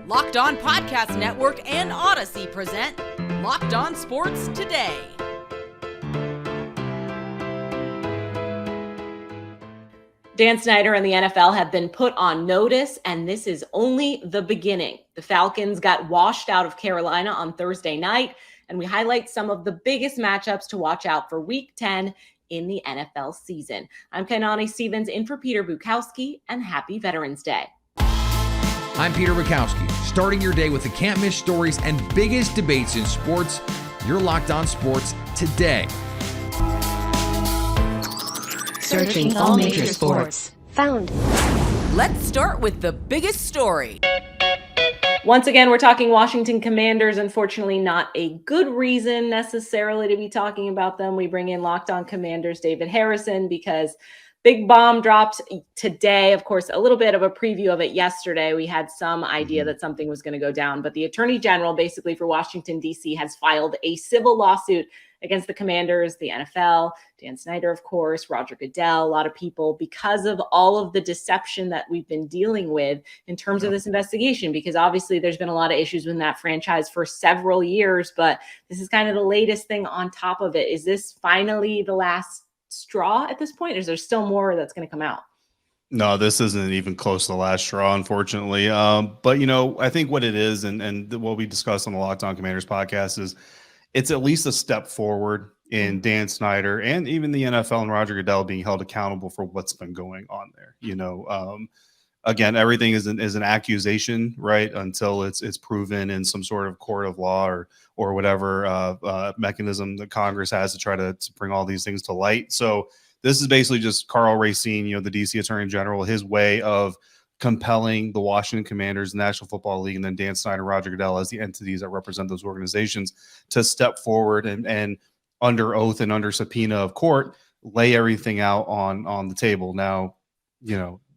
Locked On Podcast Network and Odyssey present Locked On Sports Today. Dan Snyder and the NFL have been put on notice, and this is only the beginning. The Falcons got washed out of Carolina on Thursday night, and we highlight some of the biggest matchups to watch out for Week 10 in the NFL season. I'm Kainani Stevens in for Peter Bukowski, and happy Veterans Day. I'm Peter Bukowski, starting your day with the can't-miss stories and biggest debates in sports. You're Locked On Sports Today. Searching all major sports. Found. Let's start with the biggest story. Once again, we're talking Washington Commanders. Unfortunately, not a good reason necessarily to be talking about them. We bring in Locked On Commanders David Harrison because big bomb dropped today. Of course, a little bit of a preview of it yesterday. We had some idea that something was going to go down, but the Attorney General basically for Washington, D.C. has filed a civil lawsuit against the Commanders, the NFL, Dan Snyder, of course, Roger Goodell, a lot of people, because of all of the deception that we've been dealing with in terms of this investigation, because obviously there's been a lot of issues with that franchise for several years, but this is kind of the latest thing on top of it. Is this finally the last straw at this point? Or is there still more that's going to come out? No, this isn't even close to the last straw, unfortunately. But, I think what it is and what we discussed on the Locked On Commanders podcast is it's at least a step forward in Dan Snyder and even the NFL and Roger Goodell being held accountable for what's been going on there. Again, everything is an accusation, right? Until it's proven in some sort of court of law or whatever mechanism that Congress has to try to bring all these things to light. So this is basically just Karl Racine, the DC Attorney General, his way of compelling the Washington Commanders, National Football League, and then Dan Snyder, Roger Goodell as the entities that represent those organizations to step forward and under oath and under subpoena of court, lay everything out on the table. Now,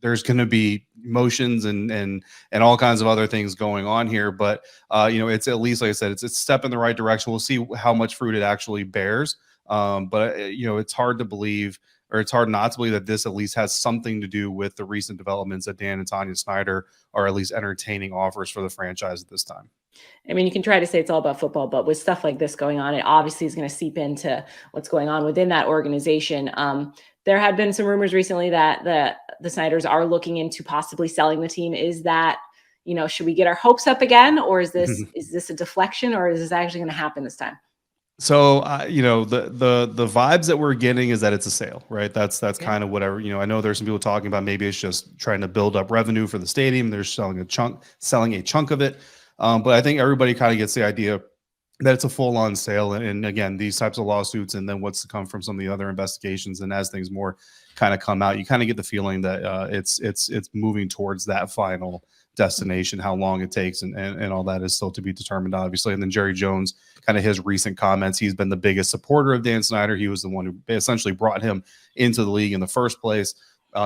there's going to be motions and all kinds of other things going on here, but it's at least, like I said, it's a step in the right direction. We'll see how much fruit it actually bears. But it's hard to believe, or it's hard not to believe, that this at least has something to do with the recent developments that Dan and Tanya Snyder are at least entertaining offers for the franchise at this time. I mean, you can try to say it's all about football, but with stuff like this going on, it obviously is going to seep into what's going on within that organization. There had been some rumors recently that the Snyders are looking into possibly selling the team. Is that, should we get our hopes up again, or is this a deflection, or is this actually going to happen this time? So, the vibes that we're getting is that it's a sale, right? That's kind of whatever, I know there's some people talking about maybe it's just trying to build up revenue for the stadium. They're selling a chunk of it. But I think everybody kind of gets the idea that it's a full-on sale. And again, these types of lawsuits and then what's to come from some of the other investigations, and as things more kind of come out, you kind of get the feeling that it's moving towards that final destination. How long it takes and all that is still to be determined, obviously. And then Jerry Jones, kind of his recent comments, he's been the biggest supporter of Dan Snyder. He was the one who essentially brought him into the league in the first place.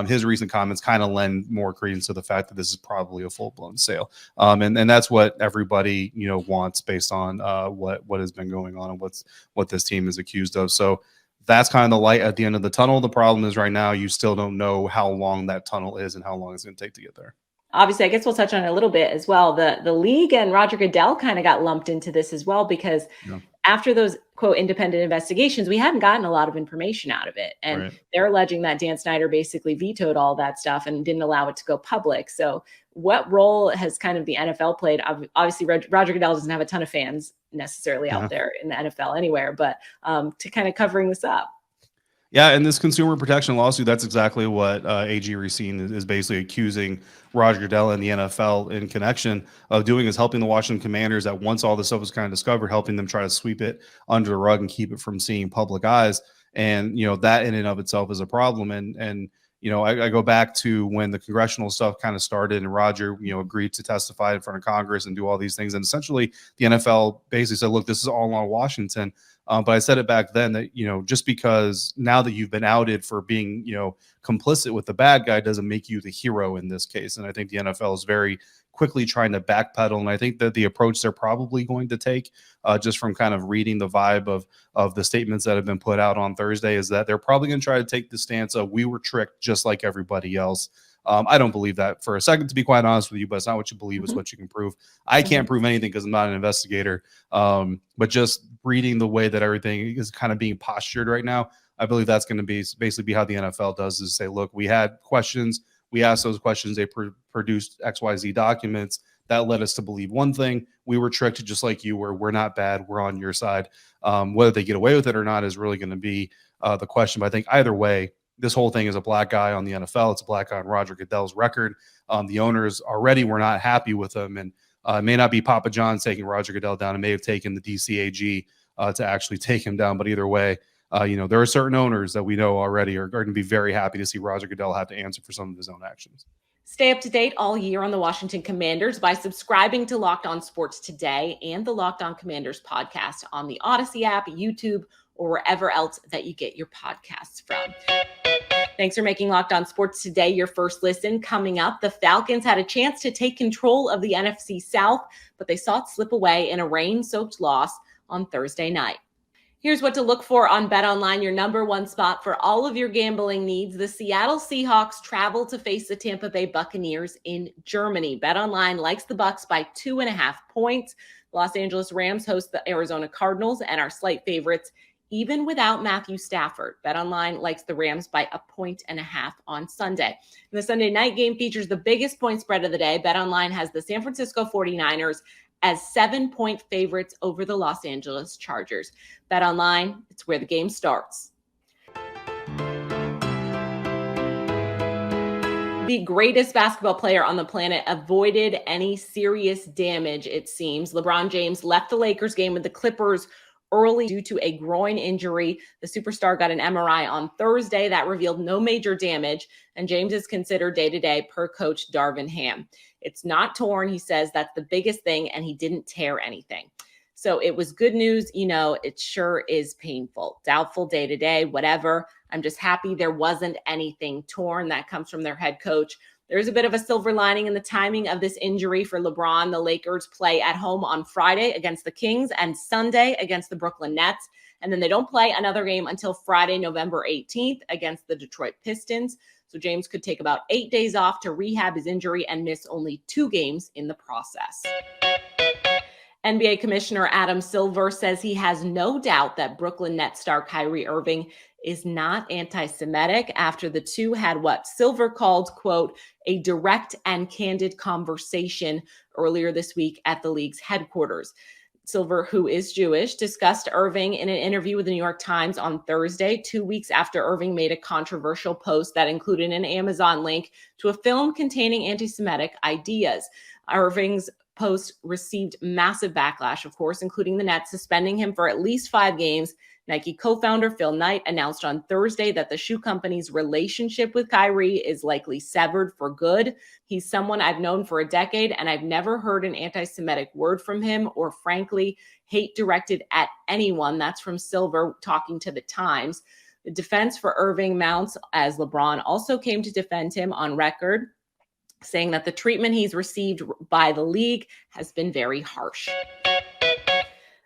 His recent comments kind of lend more credence to the fact that this is probably a full-blown sale. And that's what everybody, wants based on what has been going on and what this team is accused of. So that's kind of the light at the end of the tunnel. The problem is right now you still don't know how long that tunnel is and how long it's going to take to get there. Obviously, I guess we'll touch on it a little bit as well. The league and Roger Goodell kind of got lumped into this as well, because after those, quote, independent investigations, we hadn't gotten a lot of information out of it. And they're alleging that Dan Snyder basically vetoed all that stuff and didn't allow it to go public. So what role has kind of the NFL played? Obviously, Roger Goodell doesn't have a ton of fans necessarily out there in the NFL anywhere, but to kind of covering this up. Yeah, and this consumer protection lawsuit, that's exactly what AG Racine is basically accusing Roger Goodell and the NFL in connection of doing, is helping the Washington Commanders, that once all this stuff was kind of discovered, helping them try to sweep it under the rug and keep it from seeing public eyes. And, that in and of itself is a problem. And I go back to when the congressional stuff kind of started and Roger, agreed to testify in front of Congress and do all these things. And essentially the NFL basically said, look, this is all on Washington. But I said it back then that, just because now that you've been outed for being, complicit with the bad guy doesn't make you the hero in this case. And I think the NFL is very quickly trying to backpedal. And I think that the approach they're probably going to take, just from kind of reading the vibe of the statements that have been put out on Thursday, is that they're probably going to try to take the stance of, we were tricked just like everybody else. I don't believe that for a second, to be quite honest with you, but it's not what you believe, it's what you can prove. I can't prove anything because I'm not an investigator. But just reading the way that everything is kind of being postured right now, I believe that's going to be basically how the NFL does, is say, look, we had questions. We asked those questions. They produced XYZ documents that led us to believe one thing. We were tricked just like you were. We're not bad. We're on your side. Whether they get away with it or not is really going to be the question. But I think either way, this whole thing is a black guy on the NFL. It's a black guy on Roger Goodell's record. The owners already were not happy with him. And it may not be Papa John's taking Roger Goodell down. It may have taken the DCAG to actually take him down. But either way, there are certain owners that we know already are going to be very happy to see Roger Goodell have to answer for some of his own actions. Stay up to date all year on the Washington Commanders by subscribing to Locked On Sports Today and the Locked On Commanders podcast on the Odyssey app, YouTube, or wherever else that you get your podcasts from. Thanks for making Locked On Sports Today your first listen. Coming up, the Falcons had a chance to take control of the NFC South, but they saw it slip away in a rain-soaked loss on Thursday night. Here's what to look for on BetOnline, your number one spot for all of your gambling needs. The Seattle Seahawks travel to face the Tampa Bay Buccaneers in Germany. BetOnline likes the Bucs by 2.5 points. Los Angeles Rams host the Arizona Cardinals and are slight favorites even without Matthew Stafford. BetOnline likes the Rams by 1.5 points on Sunday. And the Sunday night game features the biggest point spread of the day. BetOnline has the San Francisco 49ers as 7-point favorites over the Los Angeles Chargers. BetOnline, it's where the game starts. The greatest basketball player on the planet avoided any serious damage, it seems. LeBron James left the Lakers game with the Clippers early due to a groin injury. The superstar got an MRI on Thursday that revealed no major damage, and James is considered day-to-day per coach Darvin Ham. It's not torn, he says. That's the biggest thing, and he didn't tear anything. So it was good news. It sure is painful. Doubtful day-to-day, whatever. I'm just happy there wasn't anything torn. That comes from their head coach. There's a bit of a silver lining in the timing of this injury for LeBron. The Lakers play at home on Friday against the Kings and Sunday against the Brooklyn Nets. And then they don't play another game until Friday, November 18th against the Detroit Pistons. So James could take about 8 days off to rehab his injury and miss only 2 games in the process. NBA Commissioner Adam Silver says he has no doubt that Brooklyn Nets star Kyrie Irving is not anti-Semitic after the two had what Silver called, quote, a direct and candid conversation earlier this week at the league's headquarters. Silver, who is Jewish, discussed Irving in an interview with the New York Times on Thursday, 2 weeks after Irving made a controversial post that included an Amazon link to a film containing anti-Semitic ideas. Irving's post received massive backlash, of course, including the Nets suspending him for at least 5 games. Nike co-founder Phil Knight announced on Thursday that the shoe company's relationship with Kyrie is likely severed for good. He's someone I've known for a decade, and I've never heard an anti-Semitic word from him or, frankly, hate directed at anyone. That's from Silver talking to the Times. The defense for Irving mounts as LeBron also came to defend him on record, saying that the treatment he's received by the league has been very harsh.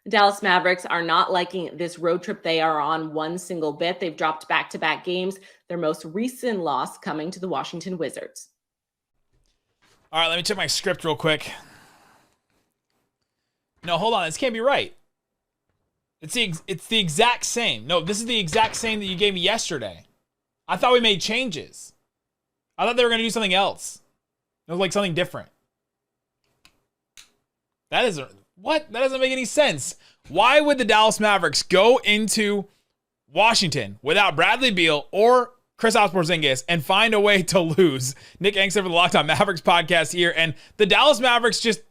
The Dallas Mavericks are not liking this road trip they are on one single bit. They've dropped back-to-back games, their most recent loss coming to the Washington Wizards. All right, let me check my script real quick. No, hold on. This can't be right. It's the exact same. No, this is the exact same that you gave me yesterday. I thought we made changes. I thought they were going to do something else. It was like something different. That doesn't make any sense. Why would the Dallas Mavericks go into Washington without Bradley Beal or Kristaps Porzingis and find a way to lose? Nick Angster for the Locked On Mavericks podcast here, and the Dallas Mavericks just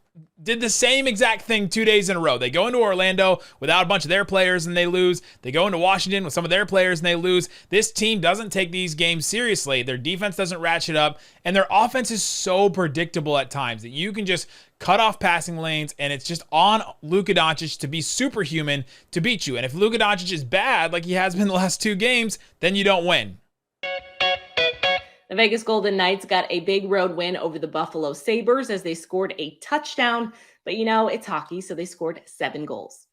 did the same exact thing 2 days in a row. They go into Orlando without a bunch of their players and they lose. They go into Washington with some of their players and they lose. This team doesn't take these games seriously. Their defense doesn't ratchet up, and their offense is so predictable at times that you can just cut off passing lanes, and it's just on Luka Doncic to be superhuman to beat you. And if Luka Doncic is bad, like he has been the last 2 games, then you don't win. The Vegas Golden Knights got a big road win over the Buffalo Sabres as they scored a touchdown. But it's hockey, so they scored 7 goals.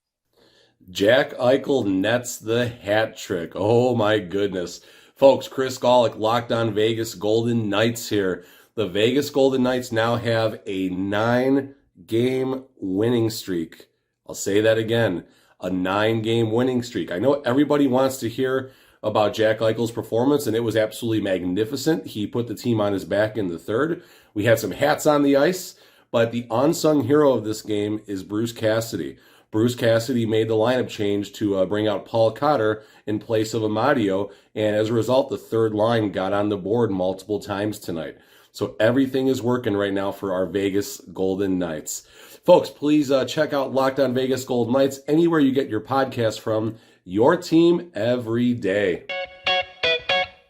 Jack Eichel nets the hat trick. Oh my goodness. Folks, Chris Golick, Locked On Vegas Golden Knights here. The Vegas Golden Knights now have a 9-game winning streak. I'll say that again, a 9-game winning streak. I know everybody wants to hear about Jack Eichel's performance, and it was absolutely magnificent. He put the team on his back in the third. We had some hats on the ice, but the unsung hero of this game is Bruce Cassidy. Bruce Cassidy made the lineup change to bring out Paul Cotter in place of Amadio, and as a result, the third line got on the board multiple times tonight. So everything is working right now for our Vegas Golden Knights. Folks, please check out Locked On Vegas Golden Knights anywhere you get your podcast from. Your team every day.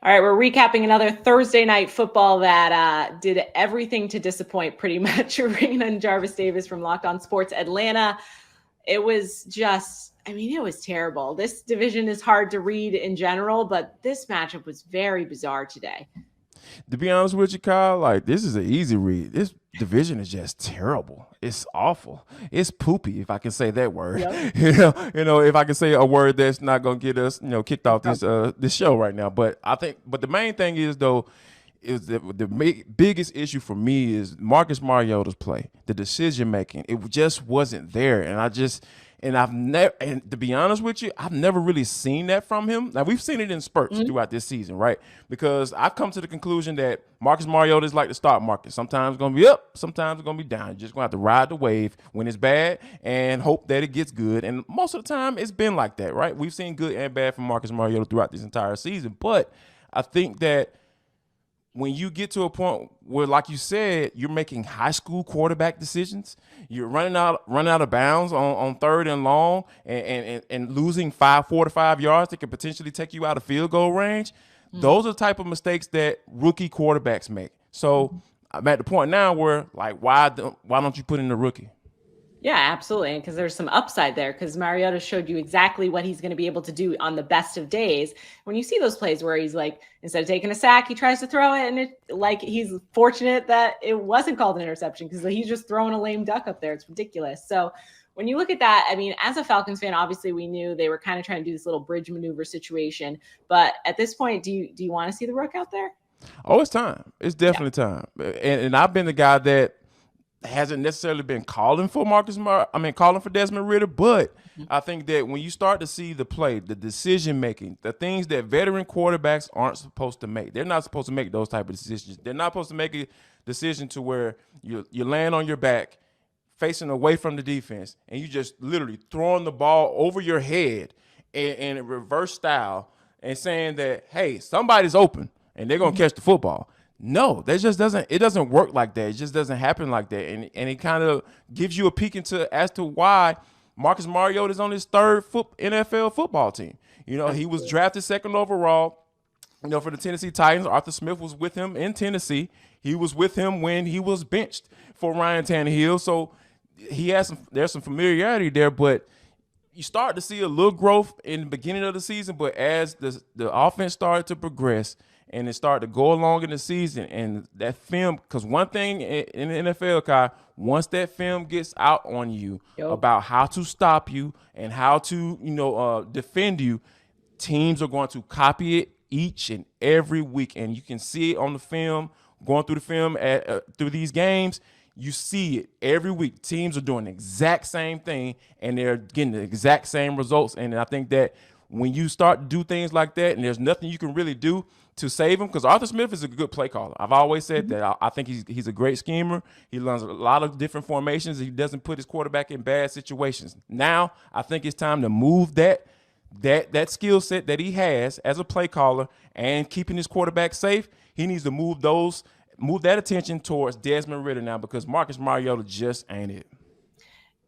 All right, we're recapping another Thursday night football that did everything to disappoint pretty much. Rena and Jarvis Davis from Locked On Sports Atlanta. It was just, it was terrible. This division is hard to read in general, but this matchup was very bizarre today. To be honest with you, Kyle, this is an easy read. This division is just terrible. It's awful. It's poopy, if I can say that word. Yep. If I can say a word that's not going to get us, kicked off this show right now. But the main thing is though, is the biggest issue for me is Marcus Mariota's play, the decision making. It just wasn't there, and to be honest with you, I've never really seen that from him. Now, we've seen it in spurts throughout this season, right? Because I've come to the conclusion that Marcus Mariota is like the stock market. Sometimes it's going to be up, sometimes it's going to be down. You're just going to have to ride the wave when it's bad and hope that it gets good. And most of the time, it's been like that, right? We've seen good and bad from Marcus Mariota throughout this entire season. But I think that when you get to a point where, like you said, you're making high school quarterback decisions, you're running out of bounds on third and long and losing 4 to 5 yards that could potentially take you out of field goal range. Those are the type of mistakes that rookie quarterbacks make. So I'm at the point now where, why don't you put in the rookie? Yeah, absolutely. Because there's some upside there, because Mariota showed you exactly what he's going to be able to do on the best of days. When you see those plays where he's instead of taking a sack, he tries to throw it, and he's fortunate that it wasn't called an interception, because he's just throwing a lame duck up there. It's ridiculous. So when you look at that, as a Falcons fan, obviously we knew they were kind of trying to do this little bridge maneuver situation. But at this point, do you want to see the Rook out there? Oh, it's time. It's definitely time. And I've been the guy that hasn't necessarily been calling for calling for Desmond Ridder, but I think that when you start to see the play, the decision making, the things that veteran quarterbacks aren't supposed to make, they're not supposed to make those type of decisions. They're not supposed to make a decision to where you land on your back, facing away from the defense, and you just literally throwing the ball over your head in a reverse style and saying that, hey, somebody's open and they're gonna catch the football. No, that just doesn't work like that. It just doesn't happen like that. And it kind of gives you a peek as to why Marcus Mariota is on his third NFL football team. He was drafted second overall, for the Tennessee Titans. Arthur Smith was with him in Tennessee. He was with him when he was benched for Ryan Tannehill. So there's some familiarity there, but you start to see a little growth in the beginning of the season. But as the offense started to progress, and it started to go along in the season, and that film, because one thing in the NFL, Kai, once that film gets out on you about how to stop you and how to, defend you, teams are going to copy it each and every week. And you can see it on the film, going through the film through these games. You see it every week. Teams are doing the exact same thing, and they're getting the exact same results. And I think that when you start to do things like that, and there's nothing you can really do to save him, because Arthur Smith is a good play caller. I've always said that. I think he's a great schemer. He learns a lot of different formations. He doesn't put his quarterback in bad situations. Now, I think it's time to move that skill set that he has as a play caller and keeping his quarterback safe. He needs to move that attention towards Desmond Ridder now, because Marcus Mariota just ain't it.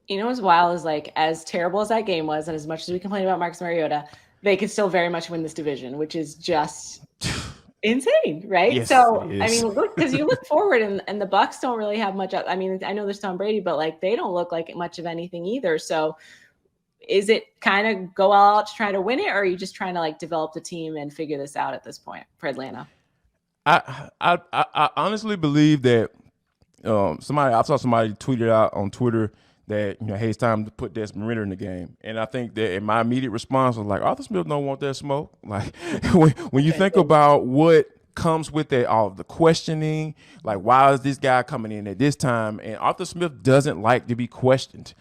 What's wild is as terrible as that game was, and as much as we complain about Marcus Mariota, they could still very much win this division, which is just insane, right? Yes, So, look, because you look forward and the Bucs don't really have much. I know there's Tom Brady, but they don't look like much of anything either. So is it kind of go all out to try to win it, or are you just trying to develop the team and figure this out at this point for Atlanta? I honestly believe that I saw somebody tweeted out on Twitter that, hey, it's time to put Desmond Ridder in the game. And I think that my immediate response was like, Arthur Smith don't want that smoke. Like when you think about what comes with that, all of the questioning, like why is this guy coming in at this time? And Arthur Smith doesn't like to be questioned.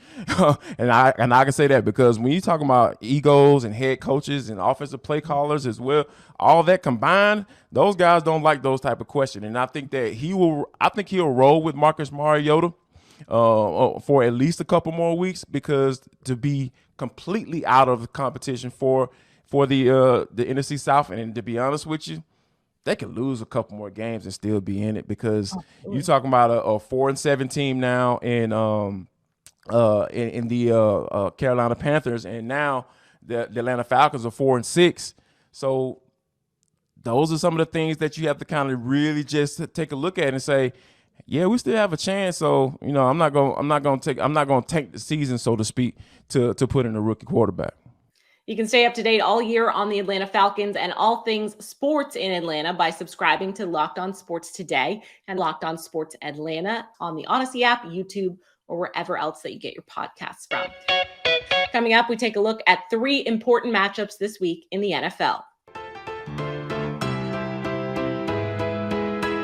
and I can say that because when you talking about egos and head coaches and offensive play callers as well, all that combined, those guys don't like those type of questions. And I think that he'll roll with Marcus Mariota for at least a couple more weeks, because to be completely out of the competition for the NFC South, and to be honest with you, they could lose a couple more games and still be in it, because you're talking about a 4-7 team now in the Carolina Panthers, and now the Atlanta Falcons are 4-6. So those are some of the things that you have to kind of really just take a look at and say, yeah, we still have a chance. So, I'm not going to tank the season, so to speak, to put in a rookie quarterback. You can stay up to date all year on the Atlanta Falcons and all things sports in Atlanta by subscribing to Locked On Sports Today and Locked On Sports Atlanta on the Odyssey app, YouTube, or wherever else that you get your podcasts from. Coming up, we take a look at 3 important matchups this week in the NFL.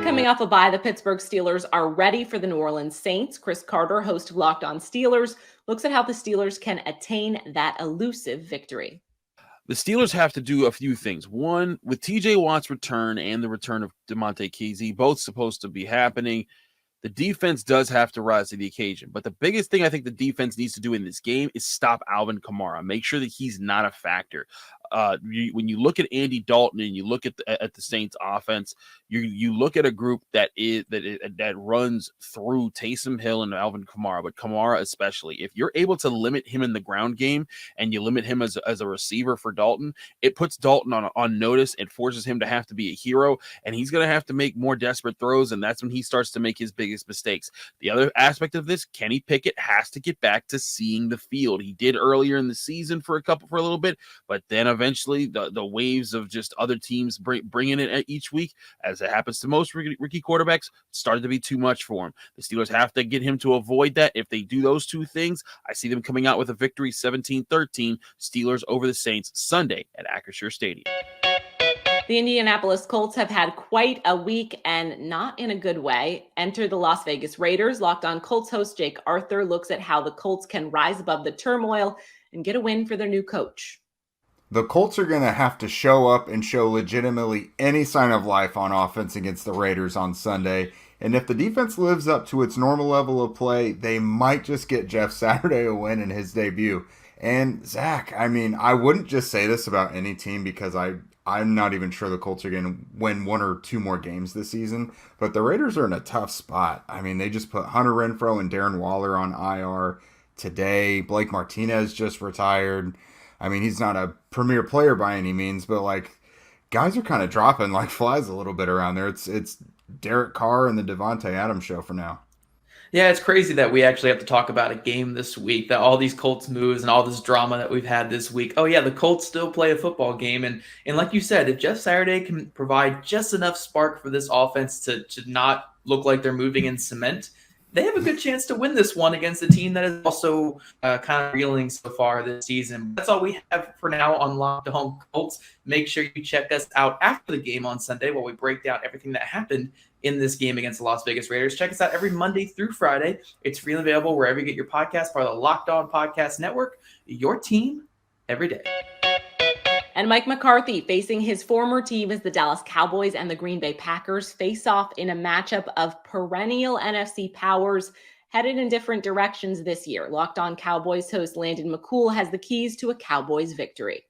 Coming off a bye, the Pittsburgh Steelers are ready for the New Orleans Saints. Chris Carter, host of Locked On Steelers, looks at how the Steelers can attain that elusive victory. The Steelers have to do a few things. One, with TJ Watt's return and the return of DeMonte Kesey, both supposed to be happening, the defense does have to rise to the occasion. But the biggest thing I think the defense needs to do in this game is stop Alvin Kamara. Make sure that he's not a factor. When you look at Andy Dalton and you look at the Saints offense, you look at a group that runs through Taysom Hill and Alvin Kamara, but Kamara especially. If you're able to limit him in the ground game and you limit him as a receiver for Dalton, it puts Dalton on notice. It forces him to have to be a hero, and he's going to have to make more desperate throws, and that's when he starts to make his biggest mistakes. The other aspect of this, Kenny Pickett has to get back to seeing the field. He did earlier in the season for a little bit, but then eventually the waves of just other teams bringing it each week, as it happens to most rookie quarterbacks, started to be too much for him. The Steelers have to get him to avoid that. If they do those two things, I see them coming out with a victory 17-13, Steelers over the Saints Sunday at Acrisure Stadium. The Indianapolis Colts have had quite a week, and not in a good way. Enter the Las Vegas Raiders. Locked On Colts host Jake Arthur looks at how the Colts can rise above the turmoil and get a win for their new coach. The Colts are going to have to show up and show legitimately any sign of life on offense against the Raiders on Sunday. And if the defense lives up to its normal level of play, they might just get Jeff Saturday a win in his debut. And Zach, I wouldn't just say this about any team, because I'm not even sure the Colts are going to win 1 or 2 more games this season. But the Raiders are in a tough spot. They just put Hunter Renfrow and Darren Waller on IR today. Blake Martinez just retired. He's not a premier player by any means, but guys are kind of dropping like flies a little bit around there. It's Derek Carr and the Devontae Adams show for now. Yeah, it's crazy that we actually have to talk about a game this week, that all these Colts moves and all this drama that we've had this week. Oh yeah, the Colts still play a football game. And like you said, if Jeff Saturday can provide just enough spark for this offense to not look like they're moving in cement, they have a good chance to win this one against a team that is also kind of reeling so far this season. That's all we have for now on Locked On Colts. Make sure you check us out after the game on Sunday while we break down everything that happened in this game against the Las Vegas Raiders. Check us out every Monday through Friday. It's free and available wherever you get your podcast, part of the Locked On Podcast Network. Your team every day. And Mike McCarthy, facing his former team as the Dallas Cowboys and the Green Bay Packers, face off in a matchup of perennial NFC powers headed in different directions this year. Locked On Cowboys host Landon McCool has the keys to a Cowboys victory.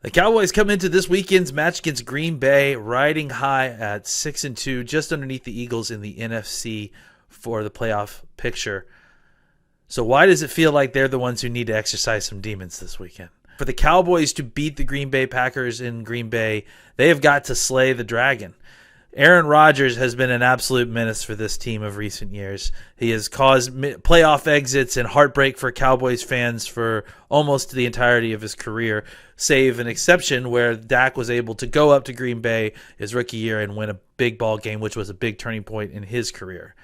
The Cowboys come into this weekend's match against Green Bay riding high at 6-2, just underneath the Eagles in the NFC for the playoff picture. So why does it feel like they're the ones who need to exercise some demons this weekend? For the Cowboys to beat the Green Bay Packers in Green Bay, they have got to slay the dragon. Aaron Rodgers has been an absolute menace for this team of recent years. He has caused playoff exits and heartbreak for Cowboys fans for almost the entirety of his career, save an exception where Dak was able to go up to Green Bay his rookie year and win a big ball game, which was a big turning point in his career.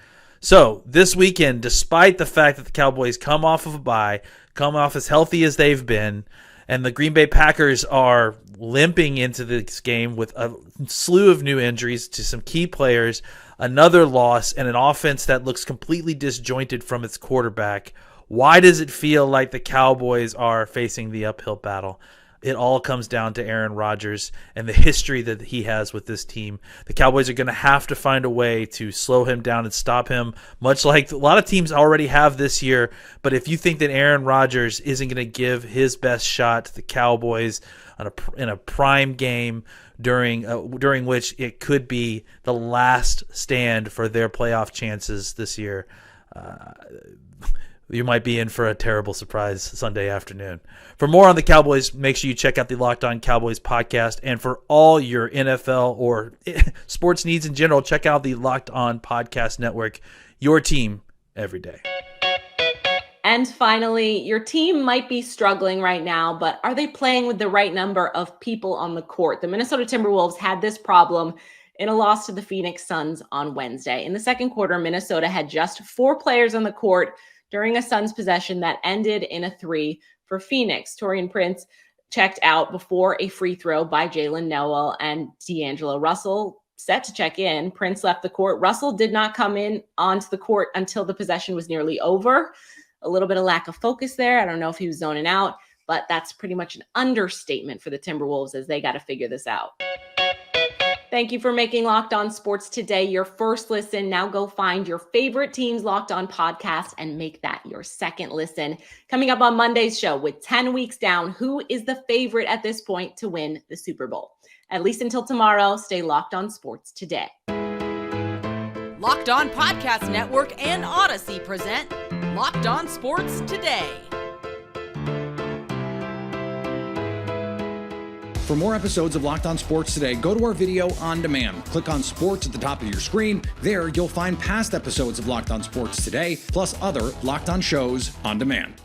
So this weekend, despite the fact that the Cowboys come off of a bye, come off as healthy as they've been, and the Green Bay Packers are limping into this game with a slew of new injuries to some key players, another loss, and an offense that looks completely disjointed from its quarterback, why does it feel like the Cowboys are facing the uphill battle? It all comes down to Aaron Rodgers and the history that he has with this team. The Cowboys are going to have to find a way to slow him down and stop him, much like a lot of teams already have this year. But if you think that Aaron Rodgers isn't going to give his best shot to the Cowboys in a prime game during which it could be the last stand for their playoff chances this year, you might be in for a terrible surprise Sunday afternoon. For more on the Cowboys, make sure you check out the Locked On Cowboys podcast. And for all your NFL or sports needs in general, check out the Locked On Podcast Network, your team every day. And finally, your team might be struggling right now, but are they playing with the right number of people on the court? The Minnesota Timberwolves had this problem in a loss to the Phoenix Suns on Wednesday. In the second quarter, Minnesota had just 4 players on the court during a Suns possession that ended in a 3 for Phoenix. Taurean Prince checked out before a free throw by Jalen Noel and D'Angelo Russell set to check in. Prince left the court. Russell did not come in onto the court until the possession was nearly over. A little bit of lack of focus there. I don't know if he was zoning out, but that's pretty much an understatement for the Timberwolves as they got to figure this out. Thank you for making Locked On Sports today your first listen. Now go find your favorite team's Locked On podcast and make that your second listen. Coming up on Monday's show, with 10 weeks down, who is the favorite at this point to win the Super Bowl? At least until tomorrow, stay Locked On Sports today. Locked On Podcast Network and Odyssey present Locked On Sports Today. For more episodes of Locked On Sports Today, go to our video on demand. Click on Sports at the top of your screen. There, you'll find past episodes of Locked On Sports Today, plus other Locked On shows on demand.